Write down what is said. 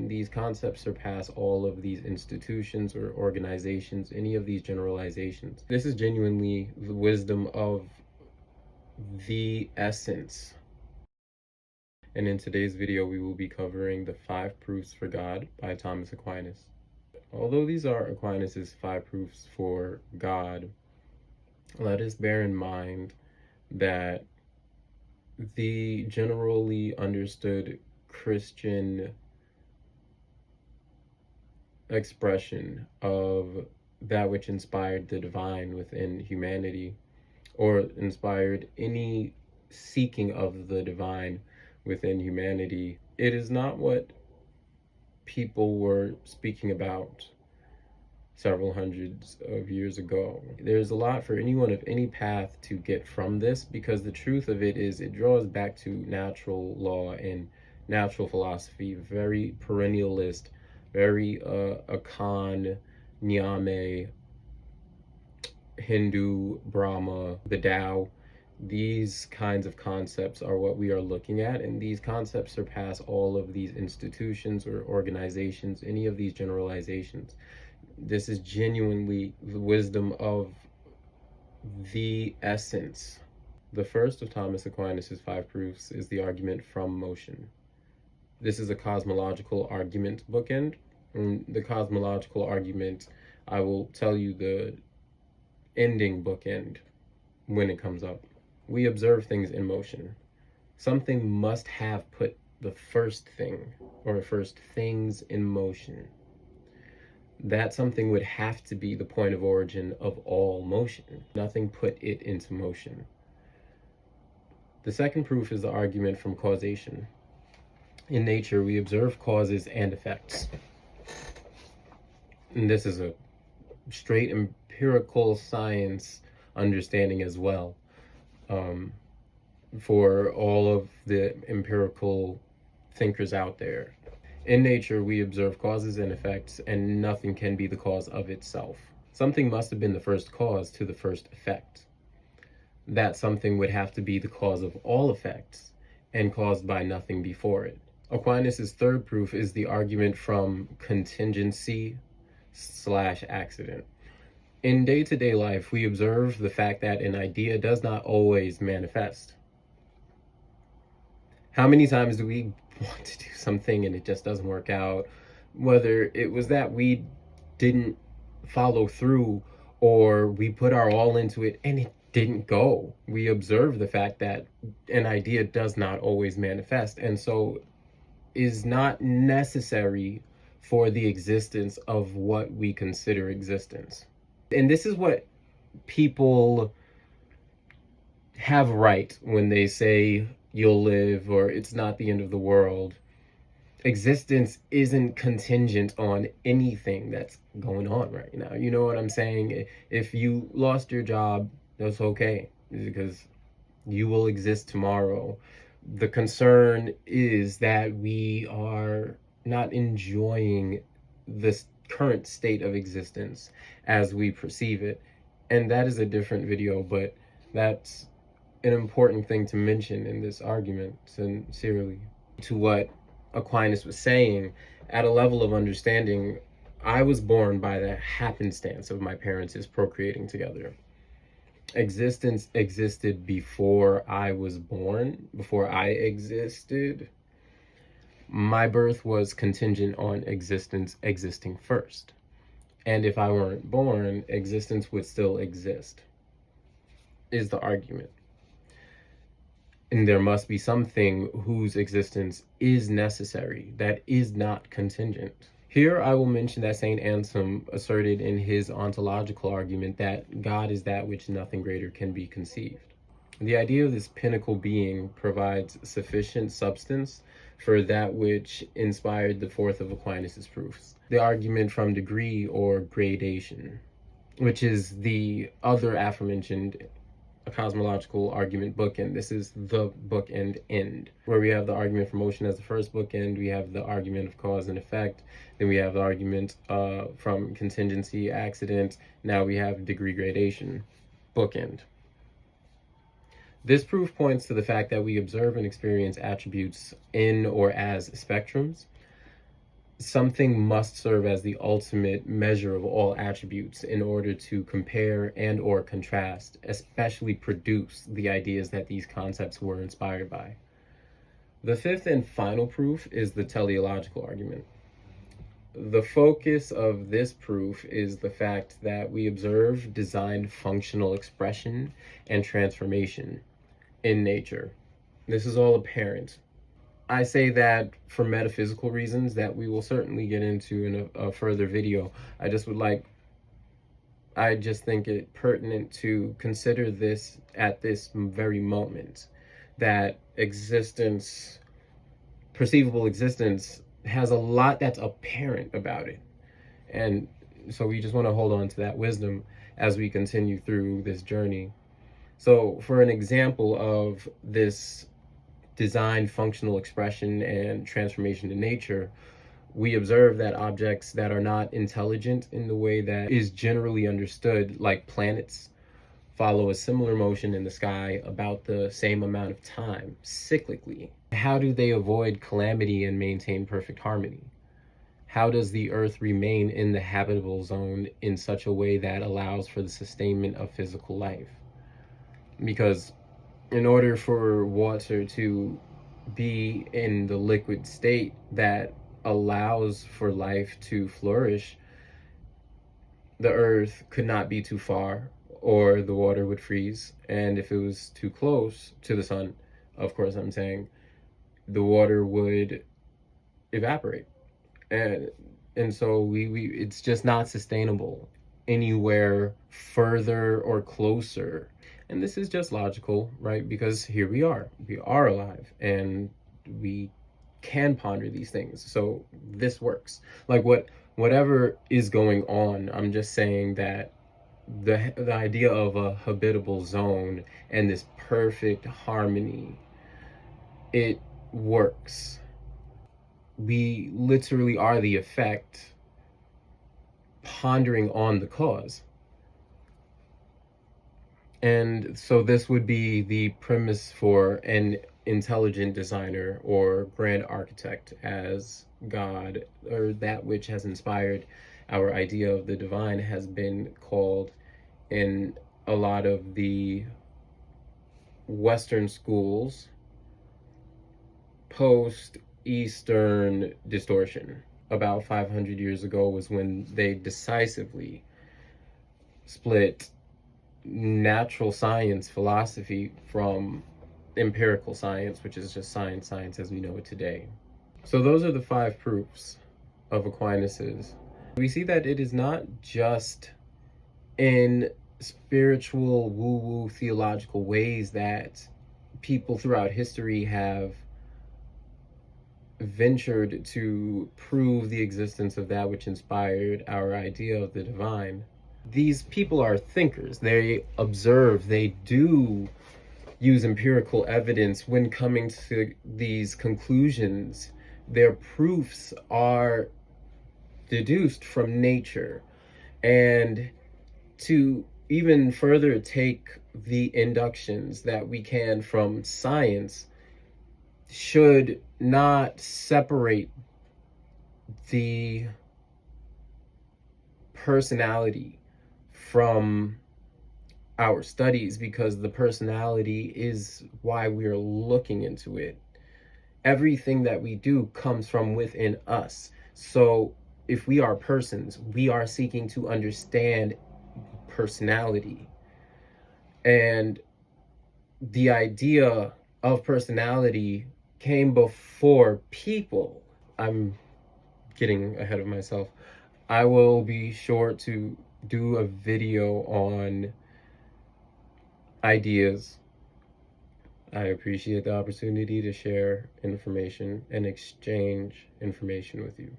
and these concepts surpass all of these institutions or organizations, any of these generalizations. This is genuinely the wisdom of the essence. And in today's video, we will be covering the 5 Proofs for God by Thomas Aquinas. Although these are Aquinas' 5 proofs for God, let us bear in mind that the generally understood Christian expression of that which inspired the divine within humanity, or inspired any seeking of the divine within humanity, it is not what people were speaking about several hundreds of years ago. There's a lot for anyone of any path to get from this, because the truth of it is it draws back to natural law and natural philosophy, very perennialist, very Akan, Nyame, Hindu, Brahma, the Tao. These kinds of concepts are what we are looking at, and these concepts surpass all of these institutions or organizations, any of these generalizations. This is genuinely the wisdom of the essence. The first of Thomas Aquinas' 5 proofs is the argument from motion. This is a cosmological argument bookend. And the cosmological argument, I will tell you the ending bookend when it comes up. We observe things in motion. Something must have put the first thing or first things in motion. That something would have to be the point of origin of all motion. Nothing put it into motion. The second proof is the argument from causation. In nature, we observe causes and effects. And this is a straight empirical science understanding as well, for all of the empirical thinkers out there. In nature, we observe causes and effects, and nothing can be the cause of itself. Something must have been the first cause to the first effect. That something would have to be the cause of all effects, and caused by nothing before it. Aquinas' third proof is the argument from contingency/accident. In day-to-day life, we observe the fact that an idea does not always manifest. How many times do we want to do something and it just doesn't work out? Whether it was that we didn't follow through, or we put our all into it and it didn't go. We observe the fact that an idea does not always manifest, and so is not necessary for the existence of what we consider existence. And this is what people have right when they say you'll live, or it's not the end of the world. Existence isn't contingent on anything that's going on right now. You know what I'm saying? If you lost your job, that's okay, because you will exist tomorrow. The concern is that we are not enjoying this current state of existence as we perceive it. And that is a different video, but that's an important thing to mention in this argument, sincerely. To what Aquinas was saying, at a level of understanding, I was born by the happenstance of my parents procreating together. Existence existed before I was born, before I existed. My birth was contingent on existence existing first. And if I weren't born, existence would still exist, is the argument. And there must be something whose existence is necessary, that is not contingent. Here I will mention that St. Anselm asserted in his ontological argument that God is that which nothing greater can be conceived. The idea of this pinnacle being provides sufficient substance for that which inspired the fourth of Aquinas' proofs, the argument from degree or gradation, which is the other aforementioned cosmological argument bookend. This is the bookend end, where we have the argument for motion as the first bookend, we have the argument of cause and effect, then we have the argument from contingency, accident, now we have degree gradation, bookend. This proof points to the fact that we observe and experience attributes in or as spectrums, something must serve as the ultimate measure of all attributes in order to compare and or contrast, especially produce the ideas that these concepts were inspired by. The fifth and final proof is the teleological argument. The focus of this proof is the fact that we observe designed functional expression and transformation in nature. This is all apparent. I say that for metaphysical reasons that we will certainly get into in a further video. I just think it pertinent to consider this at this very moment, that existence, perceivable existence, has a lot that's apparent about it. And so we just want to hold on to that wisdom as we continue through this journey. So for an example of this design, functional expression, and transformation in nature, we observe that objects that are not intelligent in the way that is generally understood, like planets, follow a similar motion in the sky about the same amount of time, cyclically. How do they avoid calamity and maintain perfect harmony? How does the Earth remain in the habitable zone in such a way that allows for the sustainment of physical life? Because in order for water to be in the liquid state that allows for life to flourish, the Earth could not be too far or the water would freeze. And if it was too close to the sun, of course I'm saying, the water would evaporate. And so it's just not sustainable anywhere further or closer. And this is just logical, right? Because here we are alive, and we can ponder these things. So this works. Like whatever is going on, I'm just saying that the idea of a habitable zone and this perfect harmony, it works. We literally are the effect, pondering on the cause. And so this would be the premise for an intelligent designer or grand architect as God, or that which has inspired our idea of the divine, has been called in a lot of the Western schools post-Eastern distortion. About 500 years ago was when they decisively split natural science philosophy from empirical science, which is just science as we know it today. So those are the 5 proofs of Aquinas's. We see that it is not just in spiritual woo-woo theological ways that people throughout history have ventured to prove the existence of that which inspired our idea of the divine. These people are thinkers. They observe, they do use empirical evidence when coming to these conclusions. Their proofs are deduced from nature. And to even further take the inductions that we can from science should not separate the personality from our studies, because the personality is why we are looking into it. Everything that we do comes from within us. So if we are persons, we are seeking to understand personality. And the idea of personality came before people. I'm getting ahead of myself. I will be sure to do a video on ideas. I appreciate the opportunity to share information and exchange information with you.